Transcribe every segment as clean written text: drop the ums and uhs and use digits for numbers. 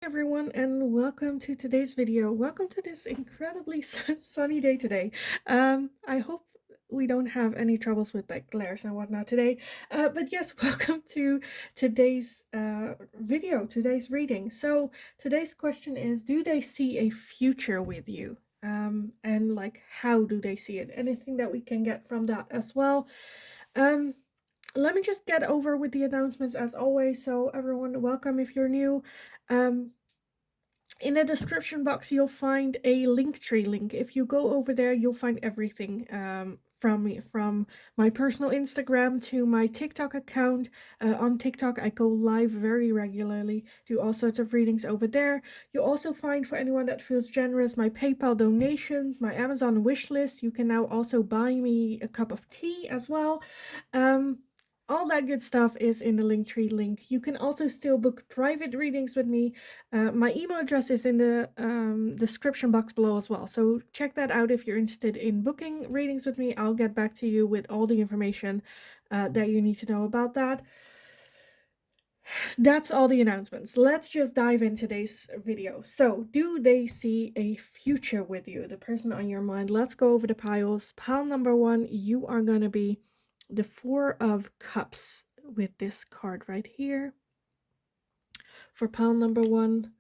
Everyone, and welcome to today's video. Welcome to this incredibly sunny day today. I hope we don't have any troubles with like glares and whatnot today. But yes, welcome to today's video, today's reading. So today's question is, do they see a future with you? And like, how do they see it? Anything that we can get from that as well. Um, Let me just get over with the announcements as always. So everyone, welcome if you're new. Um, in the description box, you'll find a Linktree link. If you go over there, you'll find everything from me, from my personal Instagram to my TikTok account. On TikTok, I go live very regularly, do all sorts of readings over there. You'll also find, for anyone that feels generous, my PayPal donations, my Amazon wish list. You can now also buy me a cup of tea as well. All that good stuff is in the Linktree link. You can also still book private readings with me. My email address is in the description box below as well. So check that out if you're interested in booking readings with me. I'll get back to you with all the information that you need to know about that. That's all the announcements. Let's just dive in today's video. So, do they see a future with you? The person on your mind. Let's go over the piles. Pile number 1, you are going to be the 4 of Cups with this card right here. For pile number 1.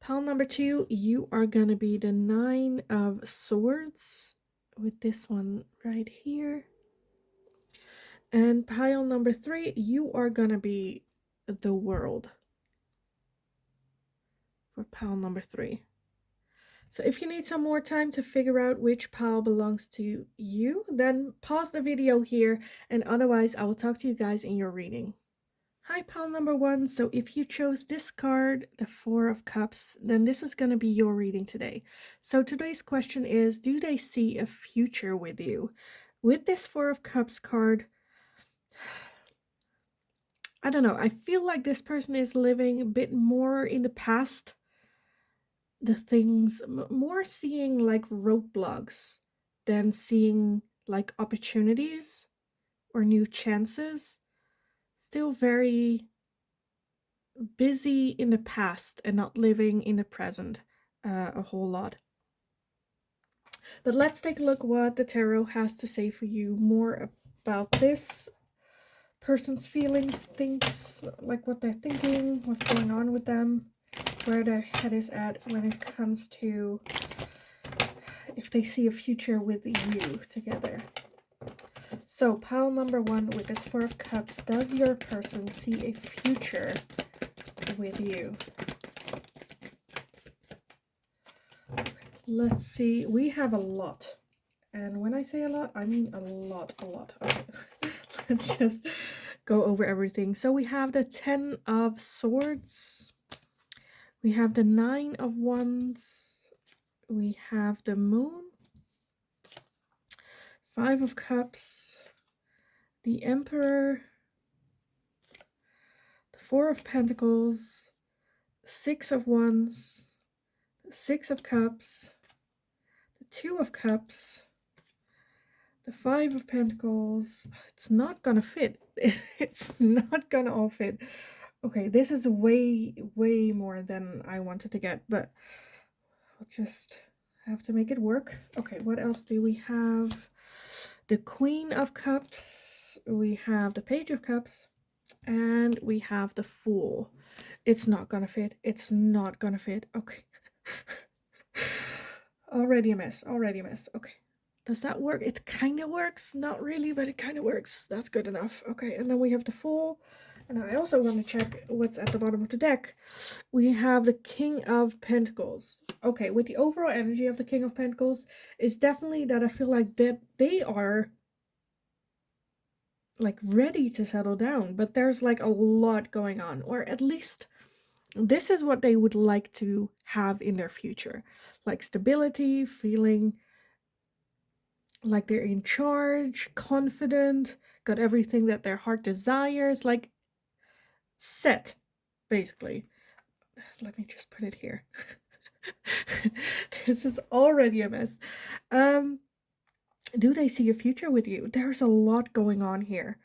Pile number 2, you are going to be the 9 of Swords with this one right here. And pile number 3, you are going to be the World for pile number 3. So if you need some more time to figure out which pile belongs to you, then pause the video here, and otherwise I will talk to you guys in your reading. Hi, pile number 1. So if you chose this card, the 4 of Cups, then this is going to be your reading today. So today's question is, do they see a future with you? With this 4 of Cups card, I don't know, I feel like this person is living a bit more in the past. The things, more seeing like roadblocks than seeing like opportunities or new chances. Still very busy in the past and not living in the present a whole lot. But let's take a look what the tarot has to say for you more about this person's feelings, thinks, like what they're thinking, what's going on with them, where their head is at when it comes to if they see a future with you together. So pile number 1 with this 4 of Cups, does your person see a future with you? Let's see, we have a lot. And when I say a lot, I mean a lot. Okay, let's just go over everything. So we have the 10 of Swords. We have the 9 of Wands. We have the Moon. 5 of Cups. The Emperor. The 4 of Pentacles. 6 of Wands. The 6 of Cups. The 2 of Cups. The 5 of Pentacles. It's not gonna fit. It's not gonna all fit. Okay, this is way more than I wanted to get, but I'll just have to make it work. Okay, what else do we have? The Queen of Cups. We have the Page of Cups. And we have the Fool. It's not gonna fit. It's not gonna fit. Okay. Already a mess. Okay. Does that work? It kind of works. Not really, but it kind of works. That's good enough. Okay, and then we have the Fool. And I also want to check what's at the bottom of the deck. We have the King of Pentacles. Okay, with the overall energy of the King of Pentacles, it's definitely that I feel like that they are like ready to settle down, but there's like a lot going on, or at least this is what they would like to have in their future, like stability, feeling like they're in charge, confident, got everything that their heart desires, like set, basically. Let me just put it here. This is already a mess. Do they see a future with you? There's a lot going on here.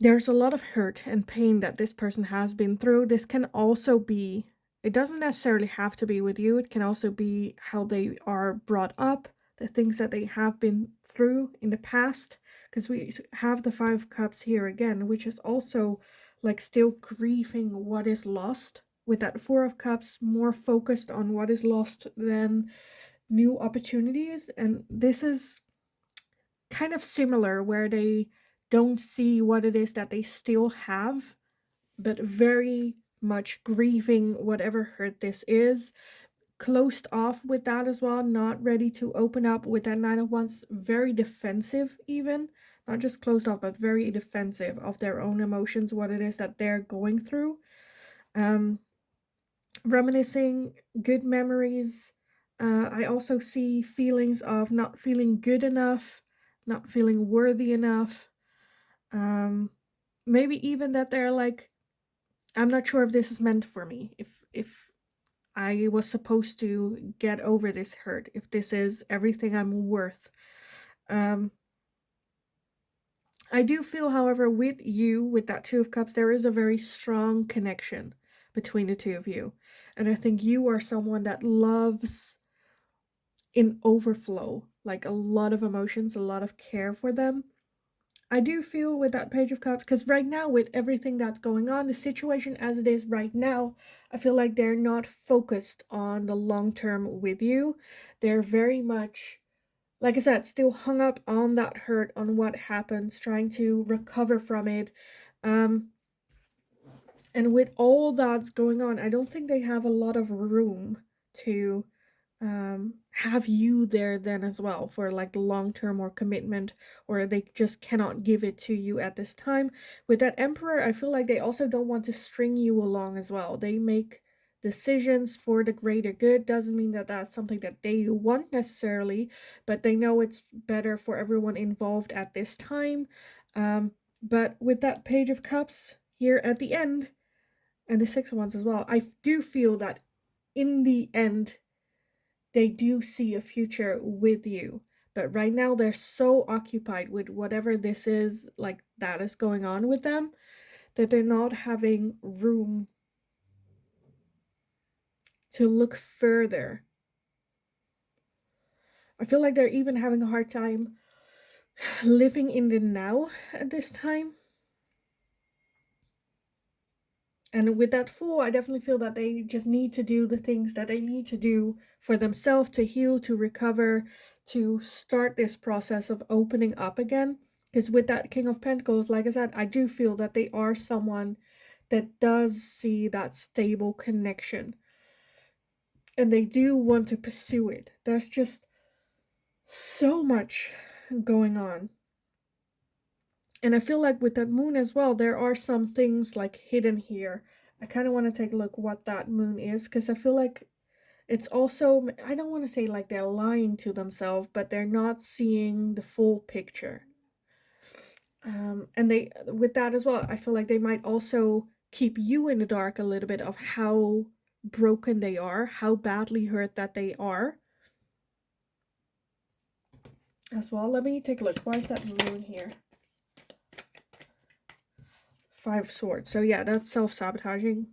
there's a lot of hurt and pain that this person has been through. This can also be, it doesn't necessarily have to be with you. It can also be how they are brought up, the things that they have been through in the past. Because we have the Five of Cups here again, which is also like still grieving what is lost. With that Four of Cups, more focused on what is lost than new opportunities. And this is kind of similar, where they don't see what it is that they still have, but very much grieving whatever hurt this is. Closed off with that as well, not ready to open up with that Nine of Wands, very defensive even. Not just closed off, but very defensive of their own emotions, what it is that they're going through. Reminiscing good memories. I also see feelings of not feeling good enough, not feeling worthy enough. Maybe even that they're like, I'm not sure if this is meant for me. If I was supposed to get over this hurt, if this is everything I'm worth. I do feel, however, with you, with that Two of Cups, there is a very strong connection between the two of you. And I think you are someone that loves in overflow, like a lot of emotions, a lot of care for them. I do feel with that Page of Cups, because right now, with everything that's going on, the situation as it is right now, I feel like they're not focused on the long term with you. They're very much, like I said, still hung up on that hurt, on what happens, trying to recover from it. And with all that's going on, I don't think they have a lot of room to have you there then as well for like the long term or commitment, or they just cannot give it to you at this time. With that Emperor, I feel like they also don't want to string you along as well. They make decisions for the greater good. Doesn't mean that that's something that they want necessarily, but they know it's better for everyone involved at this time. But with that Page of Cups here at the end, and the Six of Wands as well, I do feel that in the end they do see a future with you. But right now they're so occupied with whatever this is, like that is going on with them, that they're not having room to look further. I feel like they're even having a hard time living in the now at this time. And with that Fool, I definitely feel that they just need to do the things that they need to do for themselves to heal, to recover, to start this process of opening up again. Because with that King of Pentacles, like I said, I do feel that they are someone that does see that stable connection. And they do want to pursue it. There's just so much going on. And I feel like with that Moon as well, there are some things like hidden here. I kind of want to take a look what that Moon is, because I feel like it's also, I don't want to say like they're lying to themselves, but they're not seeing the full picture. And they, with that as well, I feel like they might also keep you in the dark a little bit of how broken they are, how badly hurt that they are as well. Let me take a look. Why is that Moon here? Five of Swords. So yeah, that's self-sabotaging.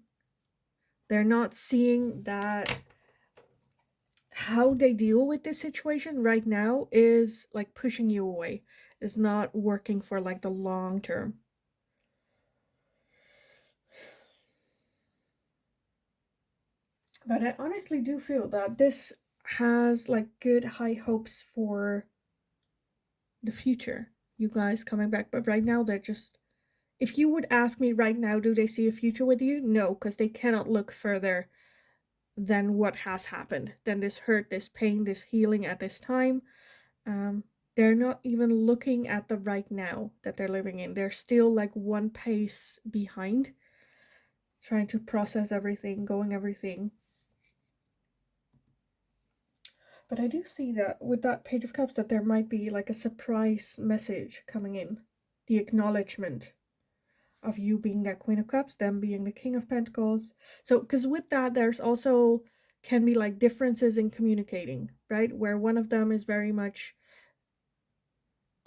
They're not seeing that how they deal with this situation right now is like pushing you away. Is not working for like the long term. But I honestly do feel that this has like good high hopes for the future. You guys coming back. But right now they're just, if you would ask me right now, do they see a future with you? No, because they cannot look further than what has happened, than this hurt, this pain, this healing at this time. They're not even looking at the right now that they're living in. They're still like one pace behind, trying to process everything, going everything. But I do see that with that Page of Cups that there might be like a surprise message coming in. The acknowledgement of you being that Queen of Cups, them being the King of Pentacles. So, because with that, there's also can be like differences in communicating, right? Where one of them is very much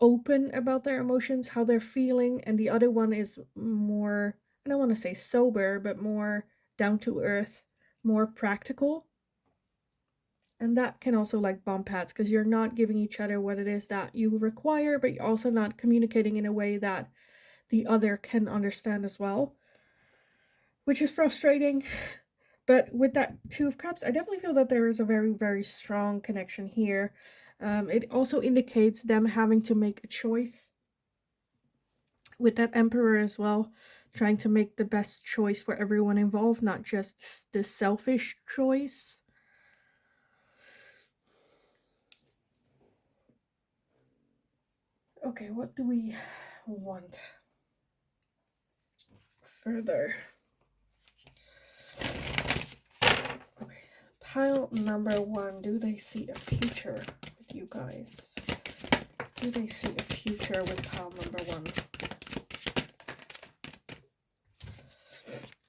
open about their emotions, how they're feeling, and the other one is more, I don't want to say sober, but more down to earth, more practical. And that can also like bump heads because you're not giving each other what it is that you require, but you're also not communicating in a way that the other can understand as well, which is frustrating. But with that Two of Cups, I definitely feel that there is a very, very strong connection here. It also indicates them having to make a choice with that Emperor as well, trying to make the best choice for everyone involved, not just the selfish choice. Okay, what do we want further? Okay, pile number 1. Do they see a future with you guys? Do they see a future with pile number 1?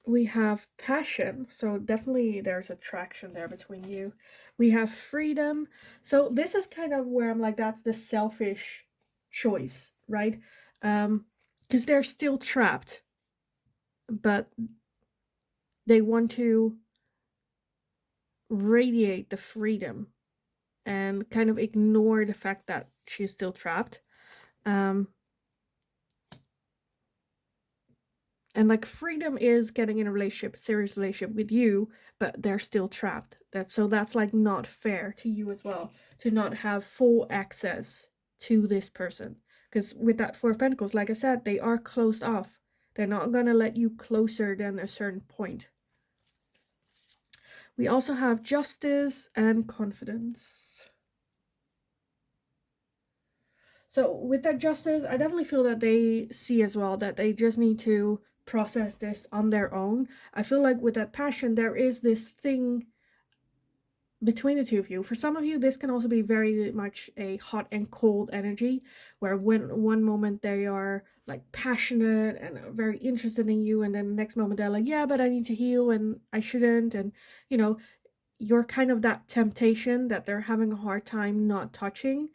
We have passion, so definitely there's attraction there between you. We have freedom, so this is kind of where I'm like, that's the selfish choice, right? Because they're still trapped, but they want to radiate the freedom and kind of ignore the fact that she's still trapped. And like freedom is getting in a relationship, serious relationship with you, but they're still trapped. That's like not fair to you as well, to not have full access to this person. Because with that Four of Pentacles, like I said, they are closed off. They're not gonna let you closer than a certain point. We also have justice and confidence. So with that justice, I definitely feel that they see as well that they just need to process this on their own. I feel like with that passion, there is this thing between the two of you. For some of you, this can also be very much a hot and cold energy, where when one moment they are like passionate and very interested in you, and then the next moment they're like, yeah, but I need to heal and I shouldn't. And, you know, you're kind of that temptation that they're having a hard time not touching.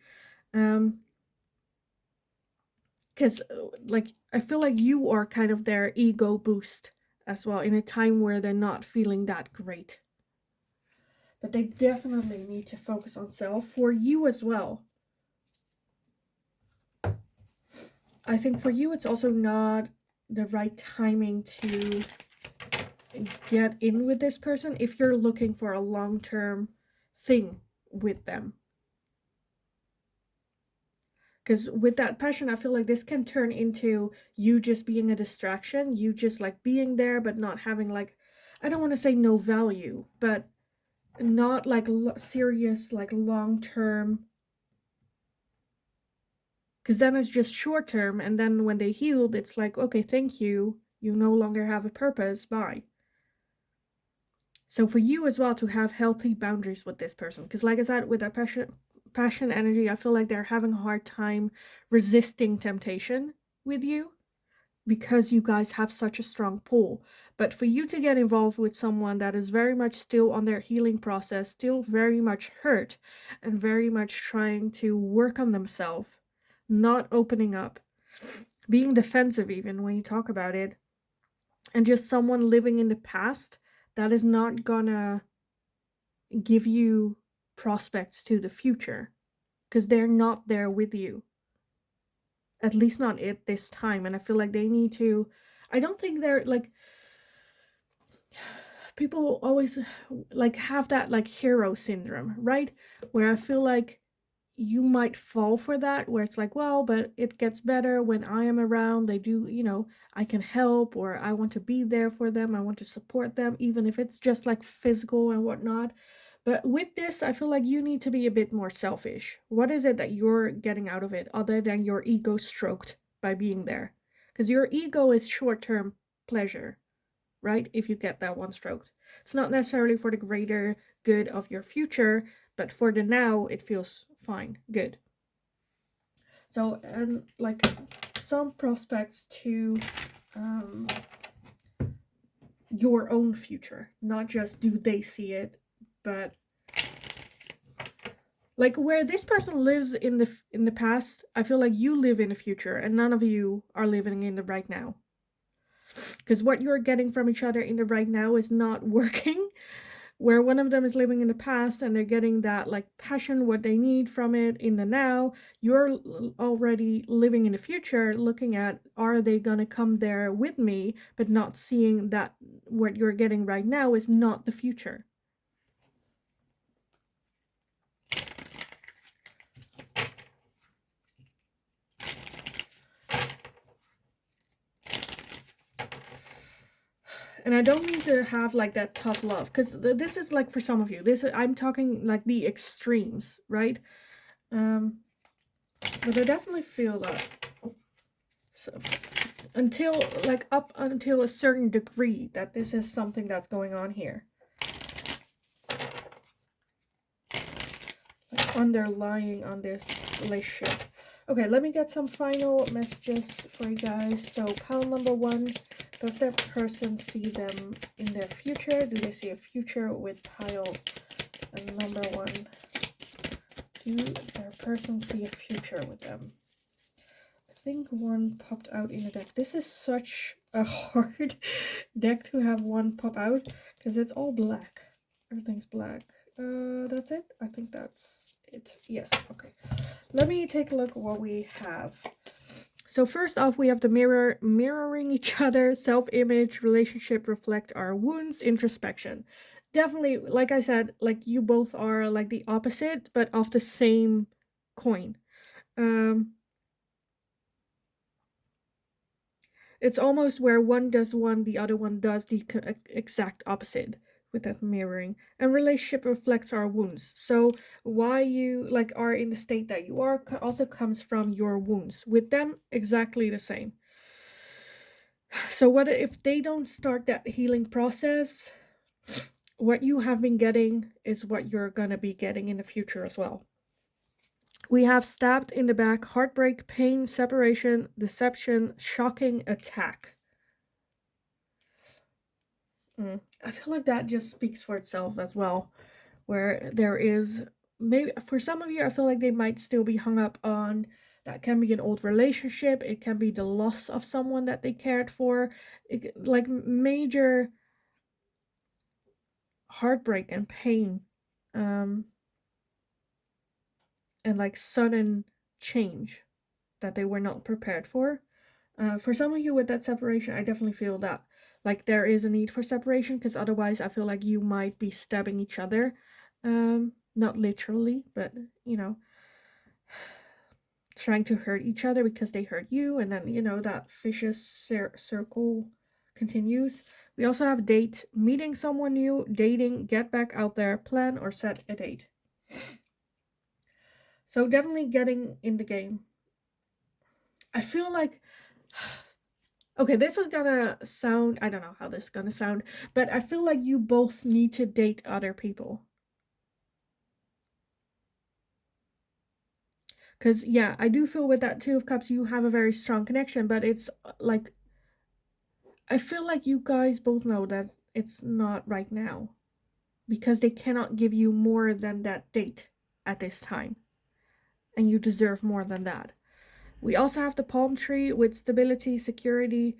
Because like I feel like you are kind of their ego boost as well in a time where they're not feeling that great, but they definitely need to focus on self for you as well. I think for you it's also not the right timing to get in with this person if you're looking for a long-term thing with them. Because with that passion, I feel like this can turn into you just being a distraction, you just like being there, but not having like, I don't want to say no value, but not like serious, like long term. Because then it's just short term. And then when they healed, it's like, okay, thank you. You no longer have a purpose. Bye. So for you as well to have healthy boundaries with this person. Because like I said, with that passion energy, I feel like they're having a hard time resisting temptation with you because you guys have such a strong pull. But for you to get involved with someone that is very much still on their healing process, still very much hurt and very much trying to work on themselves, not opening up, being defensive even when you talk about it, and just someone living in the past, that is not gonna give you prospects to the future because they're not there with you, at least not at this time. And I feel like they need to, I don't think they're like, people always like have that like hero syndrome, right? Where I feel like you might fall for that, where it's like, well, but it gets better when I am around. They do, you know, I can help, or I want to be there for them. I want to support them, even if it's just like physical and whatnot. But with this, I feel like you need to be a bit more selfish. What is it that you're getting out of it other than your ego stroked by being there? Because your ego is short-term pleasure, right? If you get that one stroked. It's not necessarily for the greater good of your future, but for the now, it feels fine, good. So, and like some prospects to your own future, not just do they see it, but Like where this person lives in the past, I feel like you live in the future and none of you are living in the right now. Because what you're getting from each other in the right now is not working. Where one of them is living in the past and they're getting that like passion, what they need from it in the now, you're already living in the future, looking at are they gonna come there with me, but not seeing that what you're getting right now is not the future. And I don't mean to have like that tough love, because this is like for some of you. I'm talking like the extremes, right? But I definitely feel that. So, until like up until a certain degree that this is something that's going on here. Like underlying on this relationship. Okay, let me get some final messages for you guys. So pile number 1, does that person see them in their future? Do they see a future with pile number 1? Do their person see a future with them? I think 1 popped out in the deck. This is such a hard deck to have 1 pop out because it's all black. Everything's black. That's it? I think that's it. Yes, okay. Let me take a look at what we have. So first off, we have the mirroring each other, self-image, relationship, reflect our wounds, introspection. Definitely, like I said, like you both are like the opposite, but of the same coin. It's almost where one does one, the other one does the exact opposite with that mirroring. And relationship reflects our wounds. So why you like are in the state that you are also comes from your wounds. With them, exactly the same. So what if they don't start that healing process? What you have been getting is what you're gonna be getting in the future as well. We have stabbed in the back, heartbreak, pain, separation, deception, shocking, attack. I feel like that just speaks for itself as well, where there is maybe for some of you, I feel like they might still be hung up on that can be an old relationship. It can be the loss of someone that they cared for, like major heartbreak and pain, and like sudden change that they were not prepared for. For some of you with that separation, I definitely feel that like there is a need for separation, because otherwise I feel like you might be stabbing each other. Not literally, but you know, trying to hurt each other because they hurt you, and then you know that vicious circle continues. We also have date, meeting someone new, dating, get back out there, plan or set a date. So definitely getting in the game. I feel like okay, this is gonna sound, I don't know how this is gonna sound, but I feel like you both need to date other people. Because, yeah, I do feel with that Two of Cups, you have a very strong connection, but it's like, I feel like you guys both know that it's not right now. Because they cannot give you more than that date at this time. And you deserve more than that. We also have the palm tree with stability, security,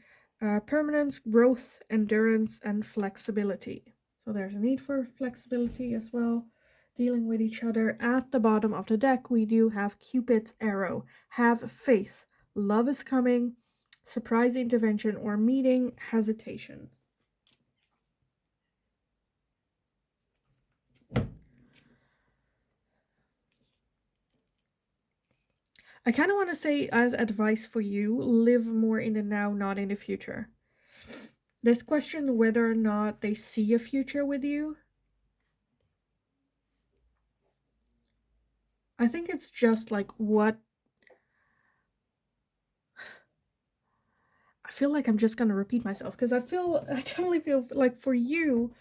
permanence, growth, endurance, and flexibility. So there's a need for flexibility as well. Dealing with each other. At the bottom of the deck, we do have Cupid's arrow. Have faith. Love is coming. Surprise intervention or meeting. Hesitation. I kind of want to say as advice for you, live more in the now, not in the future. This question whether or not they see a future with you. I think it's just like what I feel like I'm just gonna repeat myself because I definitely feel like for you,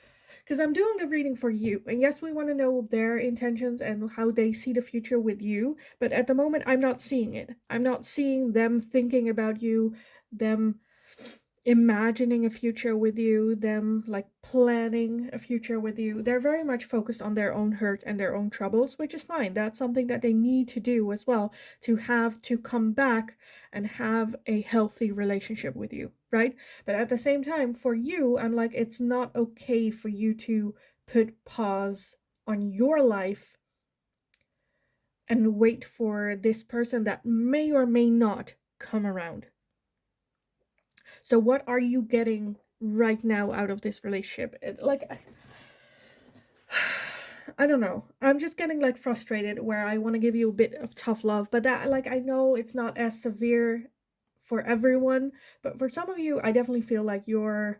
because I'm doing the reading for you, and yes, we want to know their intentions and how they see the future with you, but at the moment I'm not seeing it. I'm not seeing them thinking about you, them imagining a future with you, them like planning a future with you. They're very much focused on their own hurt and their own troubles, which is fine. That's something that they need to do as well, to have to come back and have a healthy relationship with you, right? But at the same time, for you, I'm like, it's not okay for you to put pause on your life and wait for this person that may or may not come around. So what are you getting right now out of this relationship? I don't know. I'm just getting like frustrated where I want to give you a bit of tough love, but that, like, I know it's not as severe for everyone, but for some of you, I definitely feel like I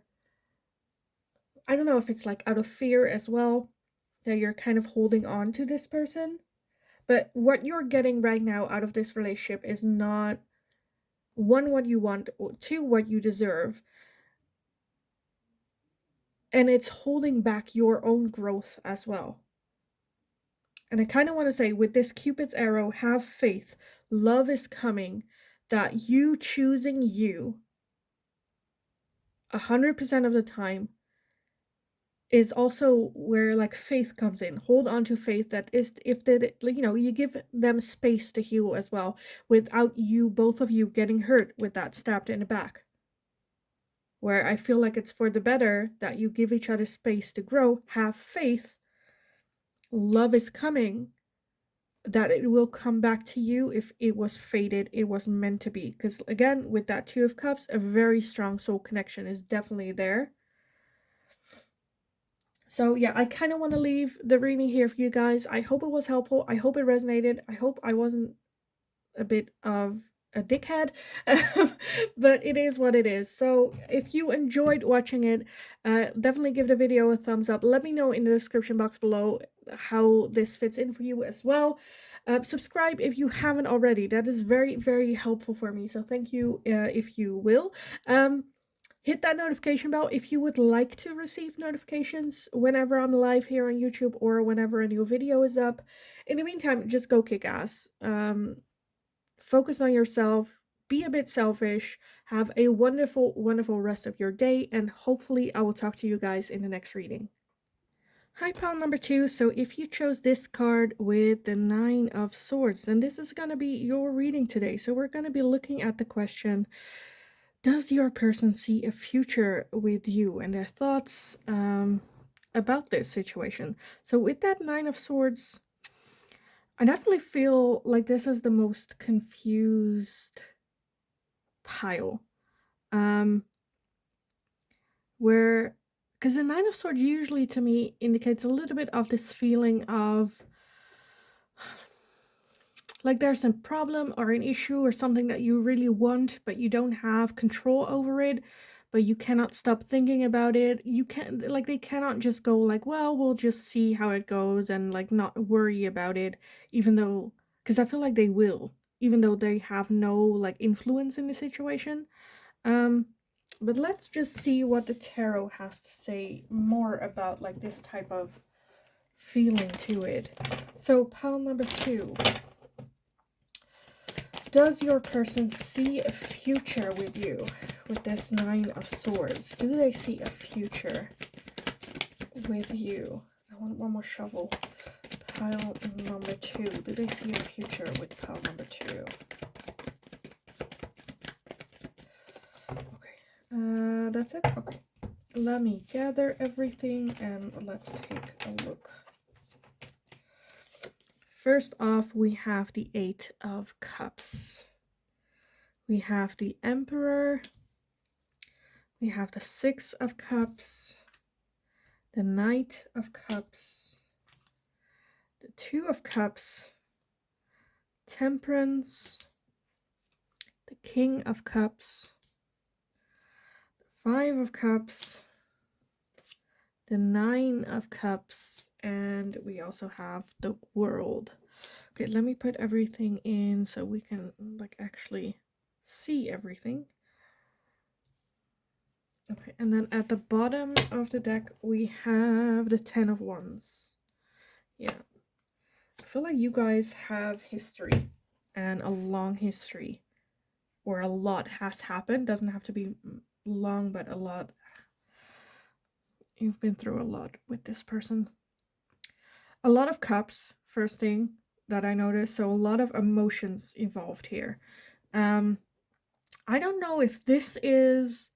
don't know if it's like out of fear as well, that you're kind of holding on to this person. But what you're getting right now out of this relationship is not, one, what you want, or two, what you deserve. And it's holding back your own growth as well. And I kind of want to say, with this Cupid's arrow, have faith. Love is coming. That you choosing you 100% of the time is also where like faith comes in. Hold on to faith that is, if that, you know, you give them space to heal as well, without you, both of you, getting hurt with that stabbed in the back. Where I feel like it's for the better that you give each other space to grow. Have faith. Love is coming. That it will come back to you. If it was fated, it was meant to be. Because again, with that Two of Cups, a very strong soul connection is definitely there. So yeah, I kind of want to leave the reading here for you guys. I hope it was helpful. I hope it resonated. I hope I wasn't a bit of a dickhead, but it is what it is. So if you enjoyed watching it, definitely give the video a thumbs up. Let me know in the description box below how this fits in for you as well. Subscribe if you haven't already. That is very, very helpful for me. So thank you if you will. Hit that notification bell if you would like to receive notifications whenever I'm live here on YouTube or whenever a new video is up. In the meantime, just go kick ass. Focus on yourself, be a bit selfish, have a wonderful, wonderful rest of your day, and hopefully I will talk to you guys in the next reading. Hi, pile number 2. So if you chose this card with the 9 of Swords, then this is going to be your reading today. So we're going to be looking at the question, does your person see a future with you, and their thoughts about this situation. So with that 9 of Swords, I definitely feel like this is the most confused pile. Where, because the 9 of Swords usually to me indicates a little bit of this feeling of like there's a problem or an issue or something that you really want, but you don't have control over it, but you cannot stop thinking about it. You can't, like, they cannot just go like, well, we'll just see how it goes and like not worry about it, even though, because I feel like they will, even though they have no like influence in the situation. But let's just see what the tarot has to say more about like this type of feeling to it. So pile number 2. Does your person see a future with you with this 9 of Swords? Do they see a future with you? I want one more shovel. Pile number 2. Do they see a future with pile number 2? Okay. That's it? Okay. Let me gather everything and let's take a look. First off, we have the 8 of Cups. We have the Emperor. We have the 6 of Cups. The Knight of Cups. The 2 of Cups. Temperance. The King of Cups. The 5 of Cups. The 9 of Cups. And we also have the World. Okay, let me put everything in so we can like actually see everything. Okay, and then at the bottom of the deck we have the 10 of Wands. Yeah, I feel like you guys have history, and a long history, or a lot has happened. Doesn't have to be long, but a lot. You've been through a lot with this person. A lot of cups, first thing that I noticed. So a lot of emotions involved here. I don't know if this is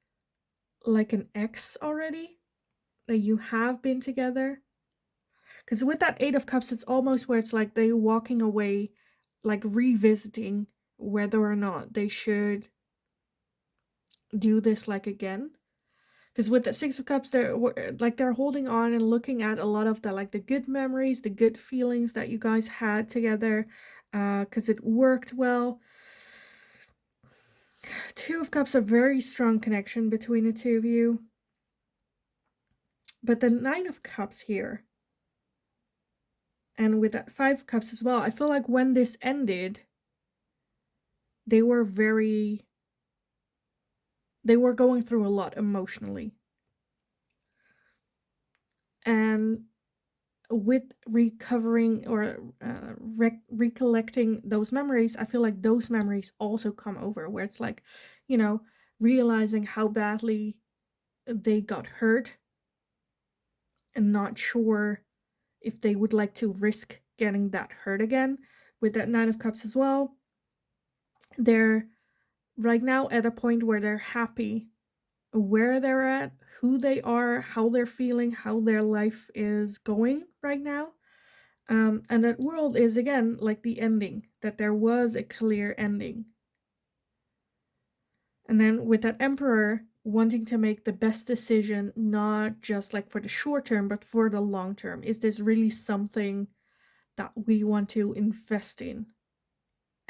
like an ex already, that you have been together. Because with that Eight of Cups, it's almost where it's like they walking away, like revisiting whether or not they should do this like again. Because with the Six of Cups, they're holding on and looking at a lot of the like the good memories, the good feelings that you guys had together, because it worked well. Two of Cups, a very strong connection between the two of you. But the Nine of Cups here, and with that Five of Cups as well, I feel like when this ended, they were going through a lot emotionally. And with recovering or recollecting those memories, I feel like those memories also come over, where it's like, realizing how badly they got hurt and not sure if they would like to risk getting that hurt again. With that Nine of Cups as well, they're right now at a point where they're happy where they're at, who they are, how they're feeling, how their life is going right now. And that world is, again, like the ending, that there was a clear ending. And then with that Emperor wanting to make the best decision, not just like for the short term, but for the long term. Is this really something that we want to invest in?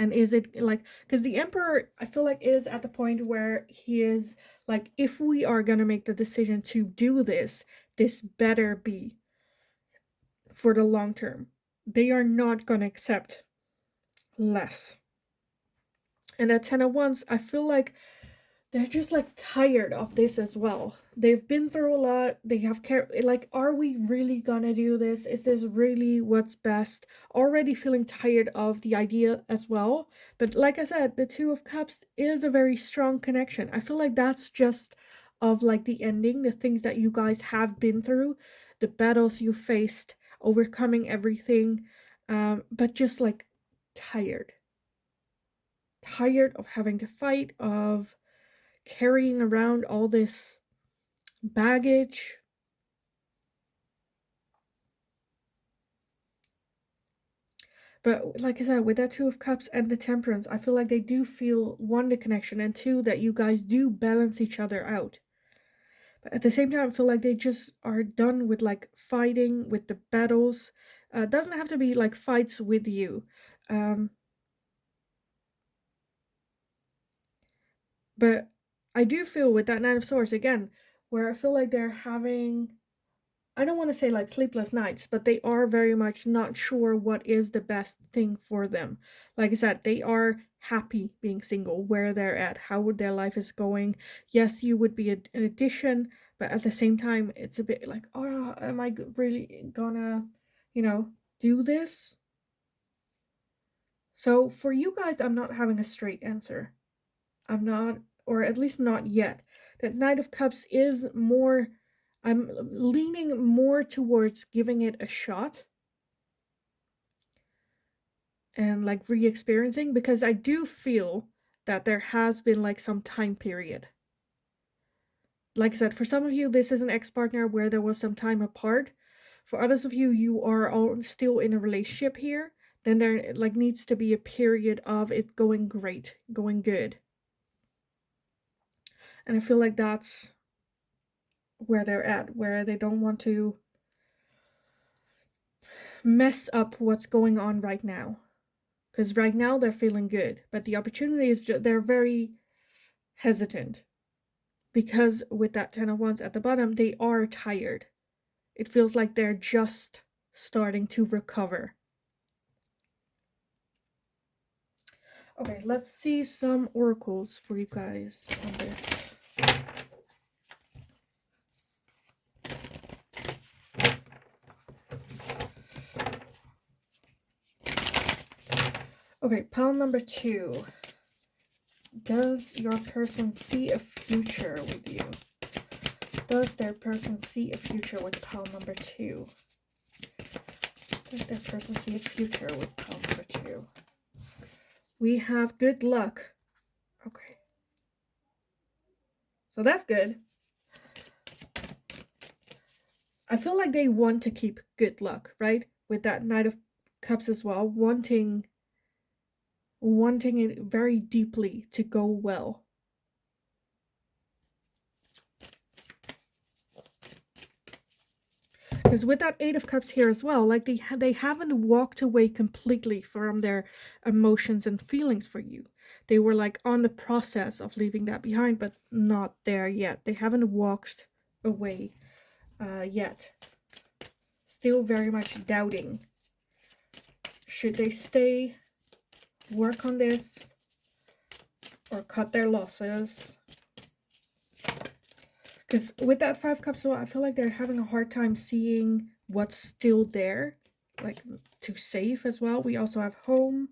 And is it like, because the Emperor, I feel like, is at the point where he is like, if we are going to make the decision to do this, this better be for the long term. They are not going to accept less. And at 10 of Wands, I feel like they're just like tired of this as well. They've been through a lot. They have like, are we really gonna do this? Is this really what's best? Already feeling tired of the idea as well. But like I said, the Two of Cups is a very strong connection. I feel like that's just of like the ending, the things that you guys have been through, the battles you faced, overcoming everything, but just like tired of having to fight, of carrying around all this baggage. But like I said, with that Two of Cups and the Temperance, I feel like they do feel, one, the connection, and two, that you guys do balance each other out. But at the same time, I feel like they just are done with like fighting, with the battles. It doesn't have to be like fights with you. But I do feel with that Nine of Swords, again, where I feel like they're having, I don't want to say like sleepless nights, but they are very much not sure what is the best thing for them. Like I said, they are happy being single, where they're at, how their life is going. Yes, you would be an addition, but at the same time, it's a bit like, oh, am I really gonna, do this? So for you guys, I'm not having a straight answer. I'm not, or at least not yet. That Knight of Cups is more, I'm leaning more towards giving it a shot and like re-experiencing, because I do feel that there has been like some time period. Like I said, for some of you, this is an ex-partner where there was some time apart. For others of you, you are all still in a relationship here. Then there like needs to be a period of it going great, going good. And I feel like that's where they're at, where they don't want to mess up what's going on right now. Because right now they're feeling good, but the opportunity is they're very hesitant. Because with that Ten of Wands at the bottom, they are tired. It feels like they're just starting to recover. Okay, let's see some oracles for you guys on this. Okay, pile number 2. Does your person see a future with you? Does their person see a future with pile number 2? Does their person see a future with pile number 2? We have good luck. Okay. So that's good. I feel like they want to keep good luck, right? With that Knight of Cups as well, wanting it very deeply to go well. Because with that Eight of Cups here as well, like they haven't walked away completely from their emotions and feelings for you. They were like on the process of leaving that behind, but not there yet. They haven't walked away yet. Still very much doubting. Should they stay, work on this, or cut their losses? Because with that Five Cups, I feel like they're having a hard time seeing what's still there, like to save as well. We also have home.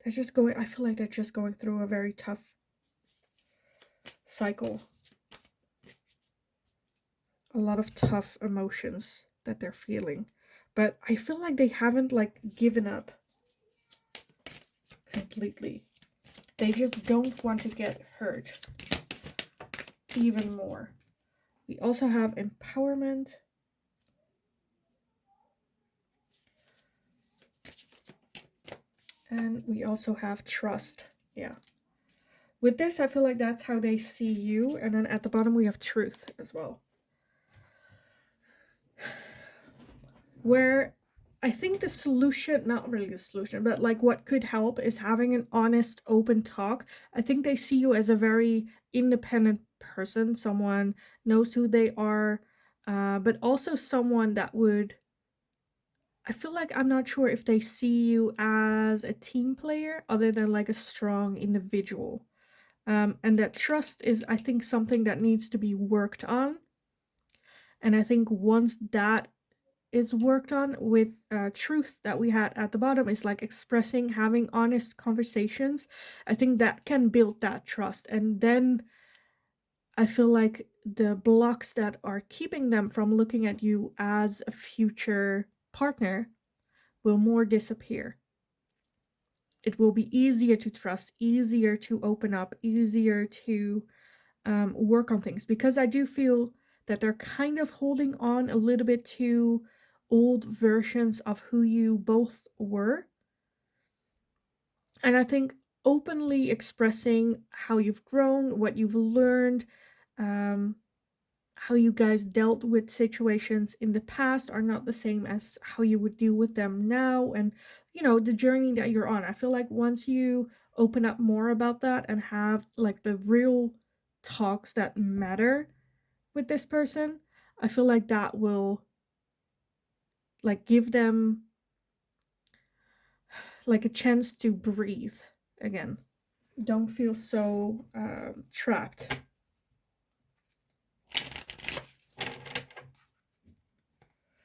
They're just going, I feel like they're just going through a very tough cycle. A lot of tough emotions that they're feeling. But I feel like they haven't like given up completely. They just don't want to get hurt even more. We also have empowerment. And we also have trust. Yeah. With this, I feel like that's how they see you. And then at the bottom, we have truth as well. Where I think the solution, not really the solution, but like what could help is having an honest, open talk. I think they see you as a very independent person. Someone knows who they are, but also someone that would, I feel like I'm not sure if they see you as a team player other than like a strong individual. And that trust is, I think, something that needs to be worked on. And I think once that is worked on with truth that we had at the bottom is like expressing, having honest conversations, I think that can build that trust. And then I feel like the blocks that are keeping them from looking at you as a future partner will more disappear. It will be easier to trust, easier to open up, easier to work on things, because I do feel that they're kind of holding on a little bit to old versions of who you both were. And I think openly expressing how you've grown, what you've learned, how you guys dealt with situations in the past are not the same as how you would deal with them now, and you know, the journey that you're on. I feel like once you open up more about that and have like the real talks that matter with this person, I feel like that will like give them like a chance to breathe again. Don't feel so trapped.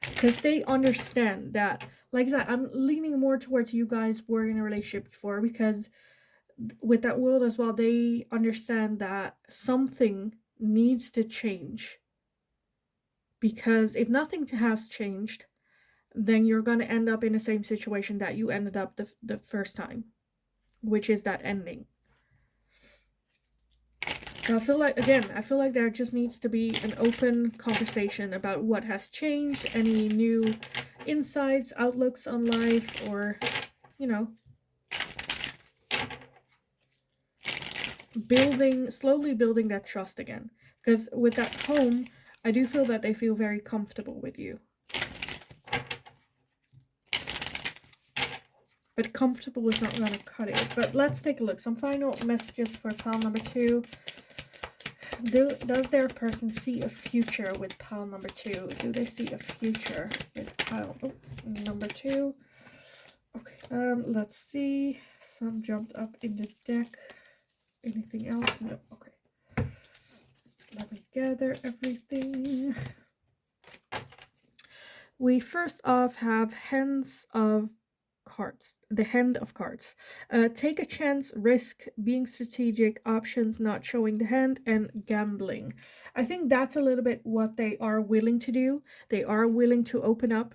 Because they understand that, like I said, I'm leaning more towards you guys were in a relationship before, because with that world as well, they understand that something needs to change. Because if nothing has changed, then you're going to end up in the same situation that you ended up the first time, which is that ending. So I feel like, again, there just needs to be an open conversation about what has changed, any new insights, outlooks on life, or, you know, slowly building that trust again. Because with that home, I do feel that they feel very comfortable with you. But comfortable is not going to cut it. But let's take a look. Some final messages for pile number 2. Does their person see a future with pile number 2? Do they see a future with pile number 2? Okay, let's see. Some jumped up in the deck. Anything else? No. Okay. Let me gather everything. We first off have Hands of cards, the hand of cards. Take a chance, risk, being strategic, options, not showing the hand, and gambling. I think that's a little bit what they are willing to do. They are willing to open up,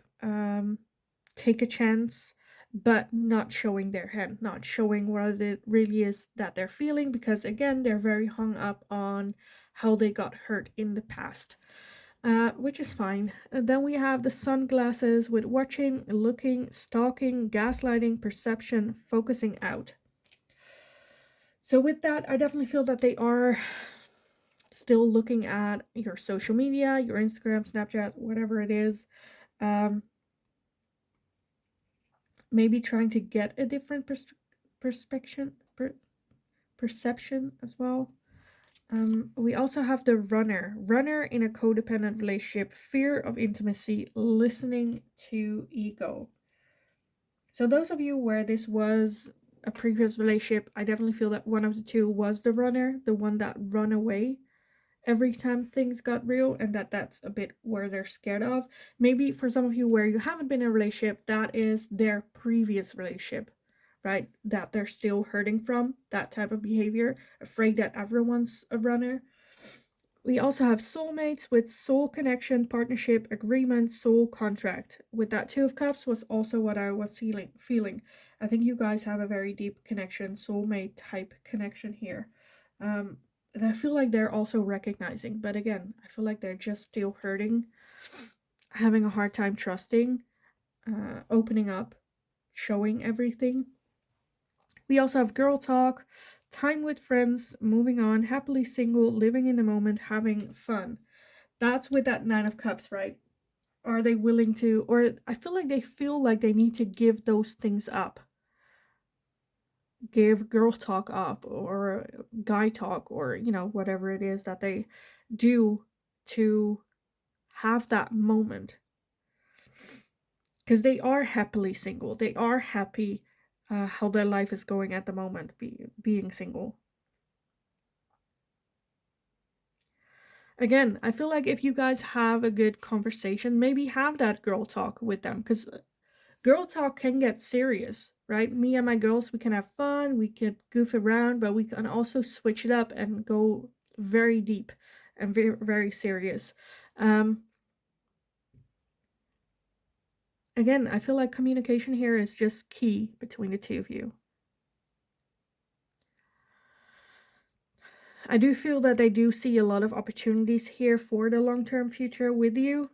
take a chance, but not showing their hand, not showing what it really is that they're feeling, because again, they're very hung up on how they got hurt in the past. Which is fine. Then we have the sunglasses with watching, looking, stalking, gaslighting, perception, focusing out. So with that, I definitely feel that they are still looking at your social media, your Instagram, Snapchat, whatever it is. Maybe trying to get a different perception as well. We also have the runner in a codependent relationship, fear of intimacy, listening to ego. So those of you where this was a previous relationship, I definitely feel that one of the two was the runner, the one that run away every time things got real, and that's a bit where they're scared of. Maybe for some of you where you haven't been in a relationship, that is their previous relationship, right? That they're still hurting from, that type of behavior, afraid that everyone's a runner. We also have soulmates with soul connection, partnership, agreement, soul contract. With that Two of Cups was also what I was feeling. I think you guys have a very deep connection, soulmate type connection here. And I feel like they're also recognizing, but again, I feel like they're just still hurting, having a hard time trusting, opening up, showing everything. We also have girl talk, time with friends, moving on, happily single, living in the moment, having fun. That's with that Nine of Cups, right? Are they willing to, or I feel like they need to give those things up. Give girl talk up, or guy talk, or, whatever it is that they do to have that moment. Because they are happily single. They are happy how their life is going at the moment, being single. Again, I feel like if you guys have a good conversation, maybe have that girl talk with them, because girl talk can get serious, right? Me and my girls, we can have fun, we can goof around, but we can also switch it up and go very deep and very, very serious. Again, I feel like communication here is just key between the two of you. I do feel that they do see a lot of opportunities here for the long-term future with you,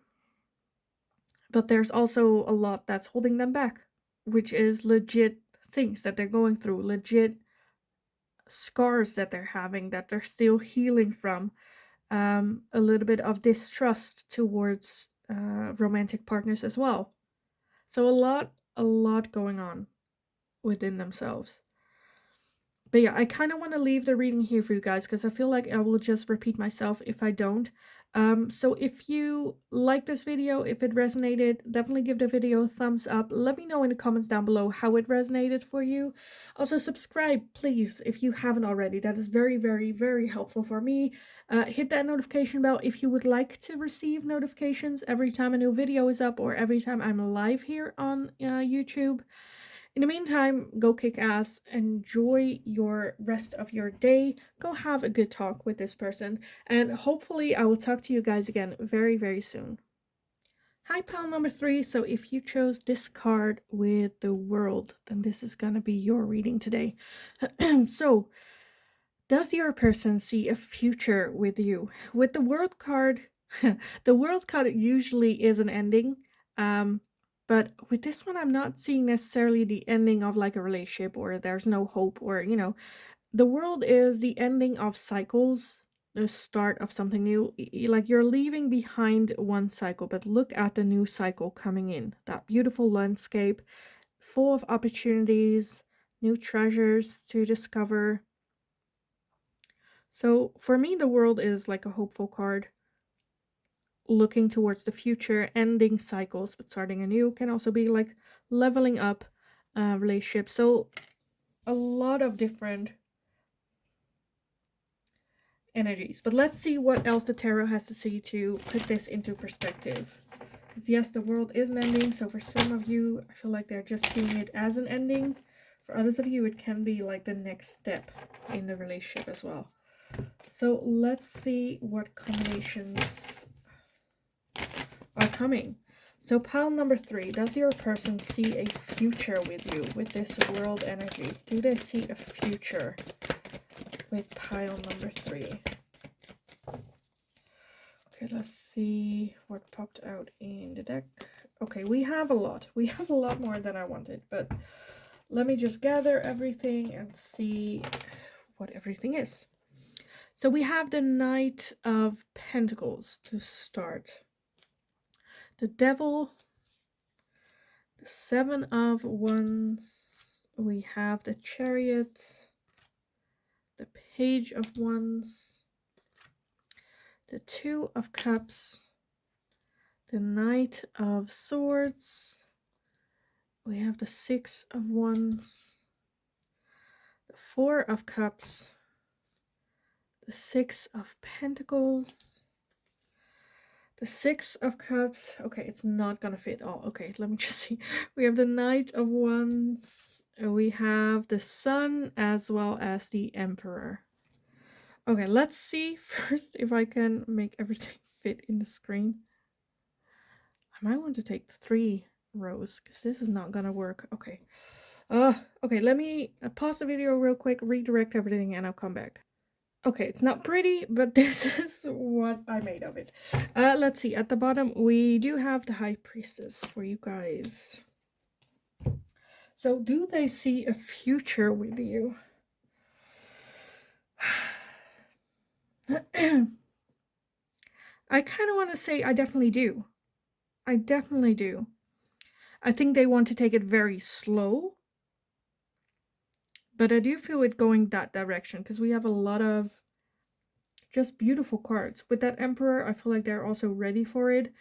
but there's also a lot that's holding them back, which is legit things that they're going through, legit scars that they're having, that they're still healing from, a little bit of distrust towards romantic partners as well. So a lot going on within themselves. But yeah, I kind of want to leave the reading here for you guys, because I feel like I will just repeat myself if I don't. So if you like this video, if it resonated, definitely give the video a thumbs up. Let me know in the comments down below how it resonated for you. Also subscribe, please, if you haven't already. That is very, very, very helpful for me. Hit that notification bell if you would like to receive notifications every time a new video is up, or every time I'm live here on YouTube. In the meantime, go kick ass, enjoy your rest of your day, go have a good talk with this person, and hopefully I will talk to you guys again very, very soon. Hi, pal number 3. So if you chose this card with the World, then this is gonna be your reading today. So, does your person see a future with you? With the World card, the World card usually is an ending. But with this one, I'm not seeing necessarily the ending of like a relationship, or there's no hope, or, the World is the ending of cycles, the start of something new. Like you're leaving behind one cycle, but look at the new cycle coming in. That beautiful landscape, full of opportunities, new treasures to discover. So for me, the World is like a hopeful card. Looking towards the future, ending cycles but starting anew. Can also be like leveling up relationships. So a lot of different energies, but let's see what else the tarot has to say to put this into perspective. Because yes, the world is an ending. So for some of you, I feel like they're just seeing it as an ending. For others of you, it can be like the next step in the relationship as well. So let's see what combinations are coming. So pile number 3, does your person see a future with you with this world energy? Do they see a future with pile number 3? Okay, let's see what popped out in the deck. Okay, we have a lot. We have a lot more than I wanted, but let me just gather everything and see what everything is. So we have the Knight of Pentacles to start. The Devil, the 7 of Wands, we have the Chariot, the Page of Wands, the 2 of Cups, the Knight of Swords, we have the 6 of Wands, the 4 of Cups, the 6 of Pentacles, the 6 of Cups. Okay, it's not gonna fit all. Okay, let me just see. We have the Knight of Wands. We have the Sun as well as the Emperor. Okay, let's see first if I can make everything fit in the screen. I might want to take 3 rows because this is not gonna work. Okay. Okay, let me pause the video real quick, redirect everything, and I'll come back. Okay, it's not pretty, but this is what I made of it. Let's see, at the bottom, we do have the High Priestess for you guys. So, do they see a future with you? I kind of want to say I definitely do. I definitely do. I think they want to take it very slow. But I do feel it going that direction because we have a lot of just beautiful cards. With that Emperor, I feel like they're also ready for it.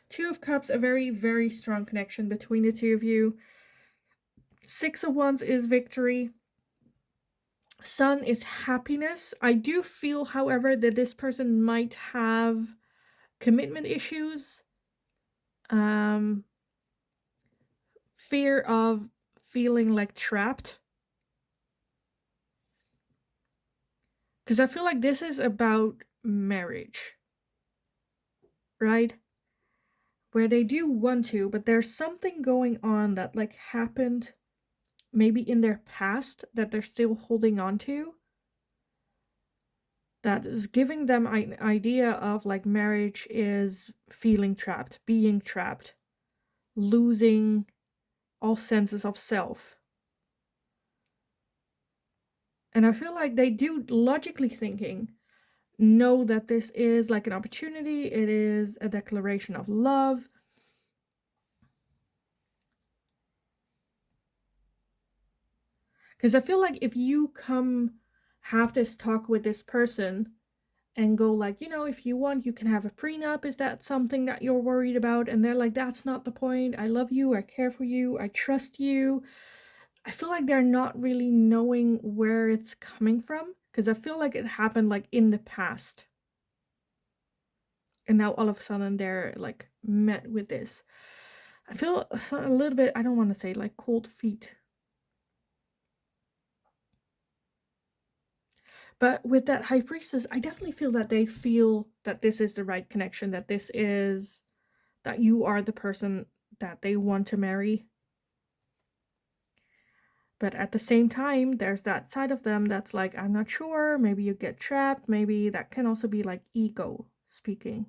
2 of Cups, a very, very strong connection between the two of you. 6 of Wands is victory. Sun is happiness. I do feel, however, that this person might have commitment issues. Fear of feeling like trapped. Because I feel like this is about marriage. Right? Where they do want to, but there's something going on that like happened maybe in their past that they're still holding on to. That is giving them an idea of like marriage is feeling trapped, being trapped, losing all senses of self. And I feel like they do, logically thinking, know that this is like an opportunity. It is a declaration of love. Because I feel like if you come have this talk with this person and go like, you know, if you want, you can have a prenup. Is that something that you're worried about? And they're like, that's not the point. I love you. I care for you. I trust you. I feel like they're not really knowing where it's coming from. Because I feel like it happened like in the past. And now all of a sudden they're like met with this. I feel a little bit, I don't want to say like cold feet. But with that High Priestess, I definitely feel that they feel that this is the right connection, that this is, that you are the person that they want to marry. But at the same time, there's that side of them that's like, I'm not sure, maybe you get trapped, maybe that can also be like ego speaking.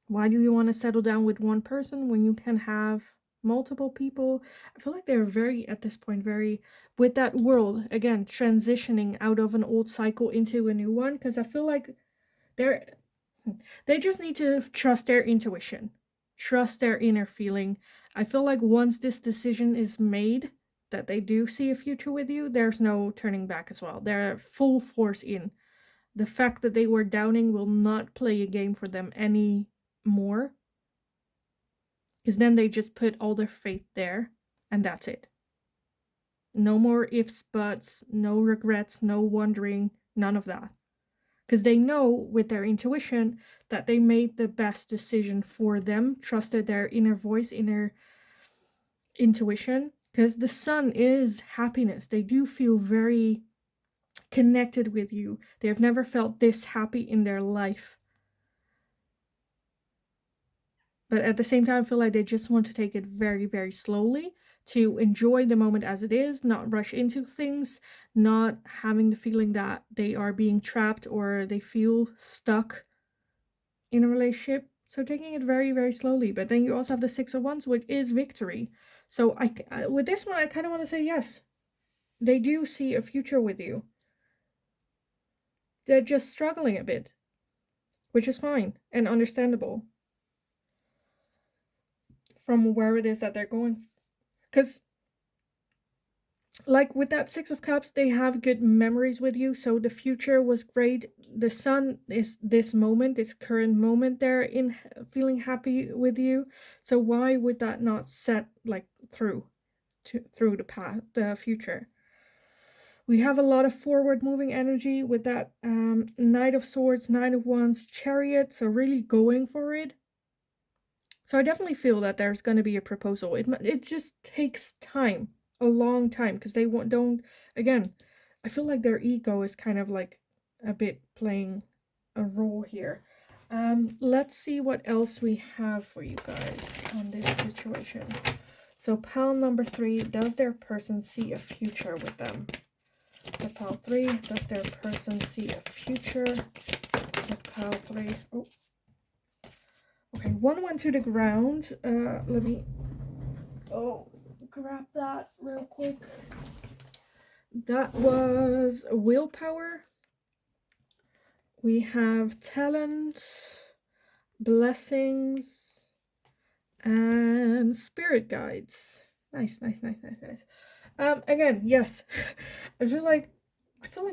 Why do you want to settle down with one person when you can have multiple people? I feel like they're very, at this point, very, with that world, again, transitioning out of an old cycle into a new one, because I feel like they just need to trust their intuition, trust their inner feeling. I feel like once this decision is made, that they do see a future with you, there's no turning back as well. They're full force in. The fact that they were doubting will not play a game for them anymore. Because then they just put all their faith there, and that's it. No more ifs, buts, no regrets, no wondering, none of that. because they know with their intuition that they made the best decision for them, trusted their inner voice, inner intuition, because the sun is happiness. They do feel very connected with you. They have never felt this happy in their life. But at the same time, I feel like they just want to take it very, very slowly, to enjoy the moment as it is, not rush into things, not having the feeling that they are being trapped or they feel stuck in a relationship. So taking it very, very slowly. But then you also have the Six of Wands, which is victory. So with this one, I kind of want to say yes. They do see a future with you. They're just struggling a bit, which is fine and understandable from where it is that they're going. Because like with that Six of Cups, they have good memories with you. So the future was great. The sun is this moment, this current moment they're in, feeling happy with you. So why would that not set like through the path, the future? We have a lot of forward moving energy with that Knight of Swords, Knight of Wands, Chariot. So really going for it. So I definitely feel that there's going to be a proposal. It just takes time, a long time, because they don't, again, I feel like their ego is kind of like a bit playing a role here. Let's see what else we have for you guys on this situation. So pile number 3, does their person see a future with them? With pile 3, does their person see a future with pile 3? Oh. Okay, one went to the ground. Let me grab that real quick. That was willpower. We have talent, blessings, and spirit guides. Nice. Again, yes. I feel like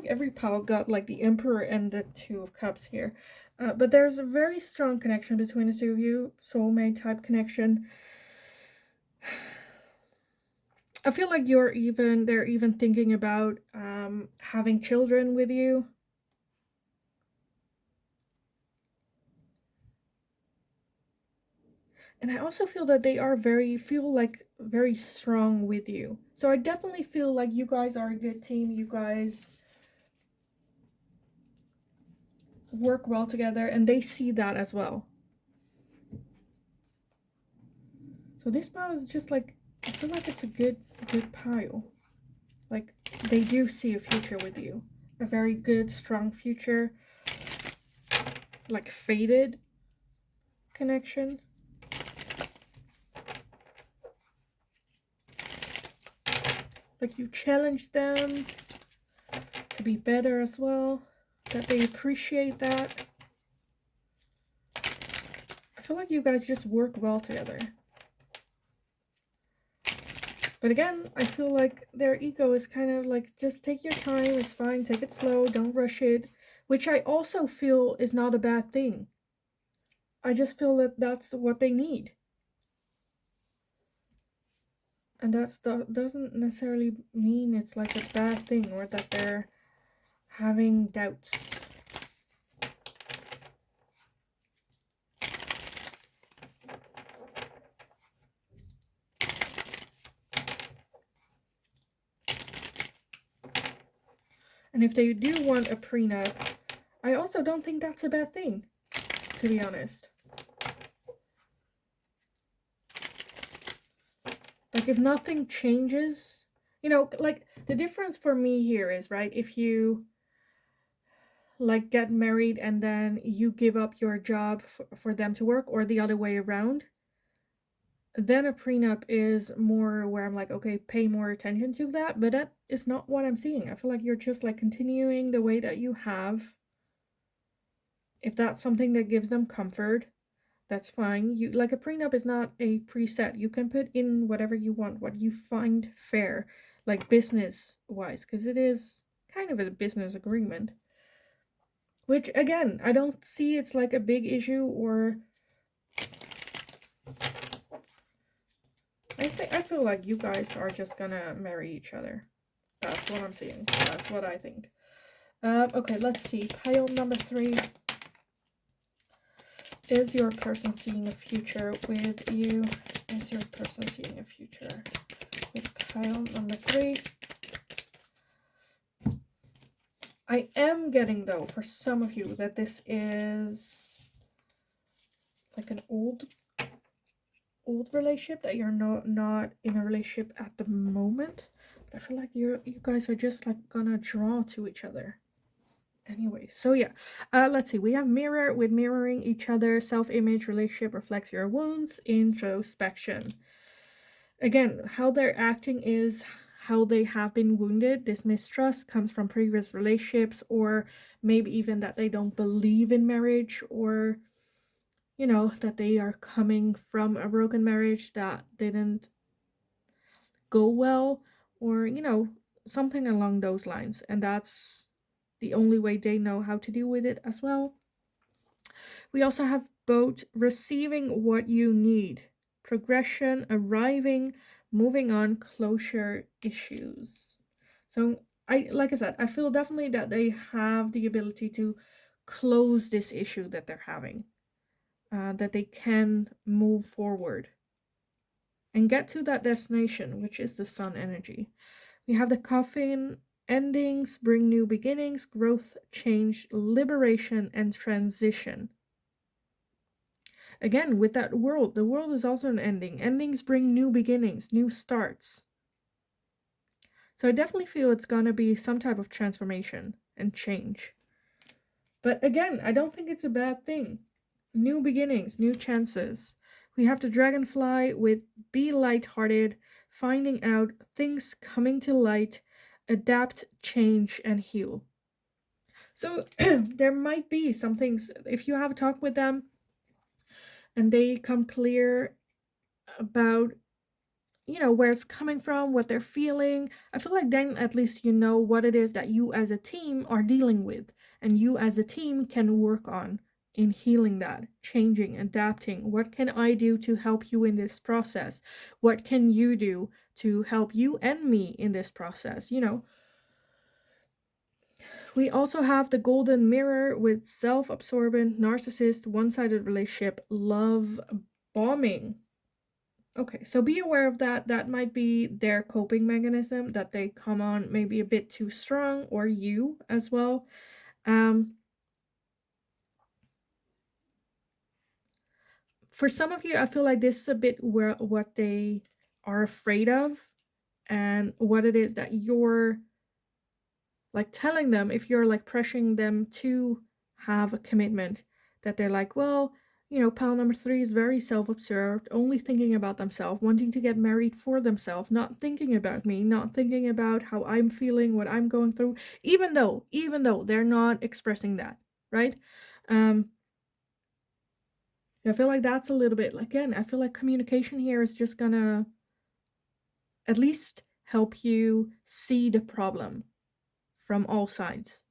every pile got like the Emperor and the Two of Cups here. But there's a very strong connection between the two of you, soulmate type connection. I feel like they're even thinking about having children with you. And I also feel that they are very strong with you. So I definitely feel like you guys are a good team. You guys work well together, and they see that as well. So this pile is just like, I feel like it's a good pile. Like they do see a future with you, a very good, strong future, like fated connection. Like you challenge them to be better as well, that they appreciate that. I feel like you guys just work well together. But again, I feel like their ego is kind of like, just take your time, it's fine, take it slow, don't rush it. Which I also feel is not a bad thing. I just feel that that's what they need. And that doesn't necessarily mean it's like a bad thing or that they're having doubts. And if they do want a prenup, I also don't think that's a bad thing, to be honest. Like if nothing changes, you know, like the difference for me here is, right, if you like get married and then you give up your job for them to work, or the other way around, then a prenup is more where I'm like, okay, pay more attention to that. But that is not what I'm seeing. I feel like you're just like continuing the way that you have. If that's something that gives them comfort, that's fine. You like, a prenup is not a preset. You can put in whatever you want, what you find fair, like business wise, because it is kind of a business agreement. Which again, I don't see it's like a big issue, or I feel like you guys are just gonna marry each other. That's what I'm seeing. That's what I think. Okay, let's see. Pile number 3. Is your person seeing a future with you? Is your person seeing a future with pile number 3? I am getting, though, for some of you, that this is like an old relationship, that you're not in a relationship at the moment. But I feel like you guys are just like gonna draw to each other. Anyway, so yeah, let's see. We have mirror with mirroring each other. Self-image relationship reflects your wounds. Introspection. Again, how they're acting is how they have been wounded. This mistrust comes from previous relationships, or maybe even that they don't believe in marriage, or that they are coming from a broken marriage that didn't go well, or something along those lines, and that's the only way they know how to deal with it as well. We also have both receiving what you need, progression, arriving, moving on, closure issues. So like I said, I feel definitely that they have the ability to close this issue that they're having, that they can move forward and get to that destination, which is the sun energy. We have the coffin. Endings bring new beginnings, growth, change, liberation, and transition. Again, with that world, the world is also an ending. Endings bring new beginnings, new starts. So I definitely feel it's gonna be some type of transformation and change. But again, I don't think it's a bad thing. New beginnings, new chances. We have the dragonfly with be lighthearted, finding out, things coming to light, adapt, change, and heal. So there might be some things, if you have a talk with them and they come clear about where it's coming from, what they're feeling, I feel like then at least you know what it is that you as a team are dealing with, and you as a team can work on in healing that, changing, adapting. What can I do to help you in this process? What can you do to help you and me in this process? We also have the golden mirror with self-absorbent, narcissist, one-sided relationship, love bombing. Okay, so be aware of that. That might be their coping mechanism, that they come on maybe a bit too strong, or you as well. For some of you, I feel like this is a bit where what they are afraid of, and what it is that you're like telling them, if you're like pressuring them to have a commitment, that they're like, well, pal number 3 is very self-absorbed, only thinking about themselves, wanting to get married for themselves, not thinking about me, not thinking about how I'm feeling, what I'm going through, even though they're not expressing that, right? I feel like that's a little bit, again, I feel like communication here is just gonna at least help you see the problem from all sides,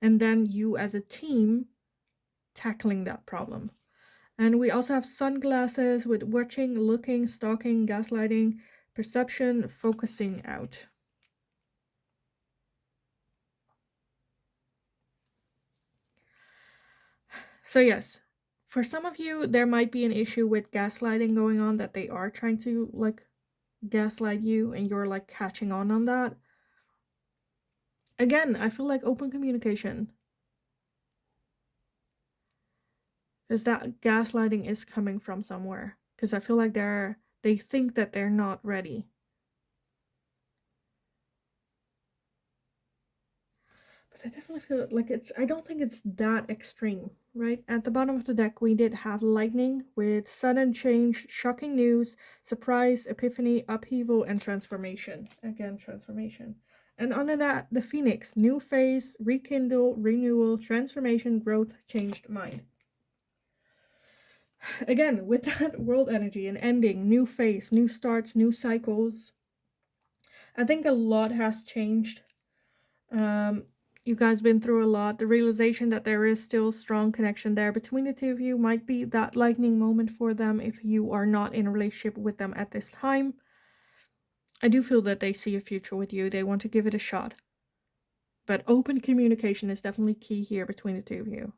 and then you as a team tackling that problem. And we also have sunglasses with watching, looking, stalking, gaslighting, perception, focusing out. So yes, for some of you, there might be an issue with gaslighting going on, that they are trying to like gaslight you and you're like catching on that. Again, I feel like open communication, because that gaslighting is coming from somewhere, because I feel like they think that they're not ready. But I definitely feel like I don't think it's that extreme, right? At the bottom of the deck, we did have lightning with sudden change, shocking news, surprise, epiphany, upheaval, and transformation. Again, transformation. And under that, the phoenix, new phase, rekindle, renewal, transformation, growth, changed mind. Again, with that world energy, and ending, new phase, new starts, new cycles. I think a lot has changed. You guys been through a lot. The realization that there is still strong connection there between the two of you might be that lightning moment for them if you are not in a relationship with them at this time. I do feel that they see a future with you. They want to give it a shot. But open communication is definitely key here between the two of you.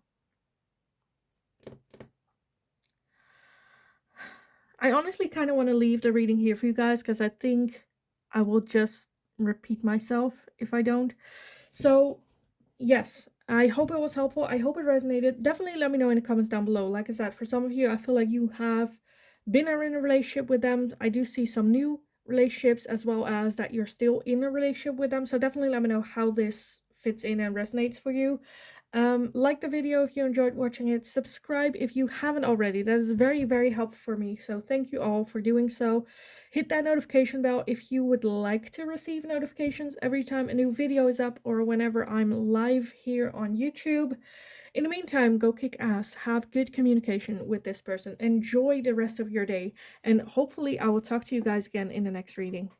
I honestly kind of want to leave the reading here for you guys because I think I will just repeat myself if I don't. So, yes, I hope it was helpful. I hope it resonated. Definitely let me know in the comments down below. Like I said, for some of you, I feel like you have been in a relationship with them. I do see some new relationships as well as that you're still in a relationship with them. So definitely let me know how this fits in and resonates for you. Like the video if you enjoyed watching it. Subscribe if you haven't already. That is very, very helpful for me. So thank you all for doing so. Hit that notification bell if you would like to receive notifications every time a new video is up or whenever I'm live here on YouTube. In the meantime, go kick ass. Have good communication with this person. Enjoy the rest of your day. And hopefully I will talk to you guys again in the next reading.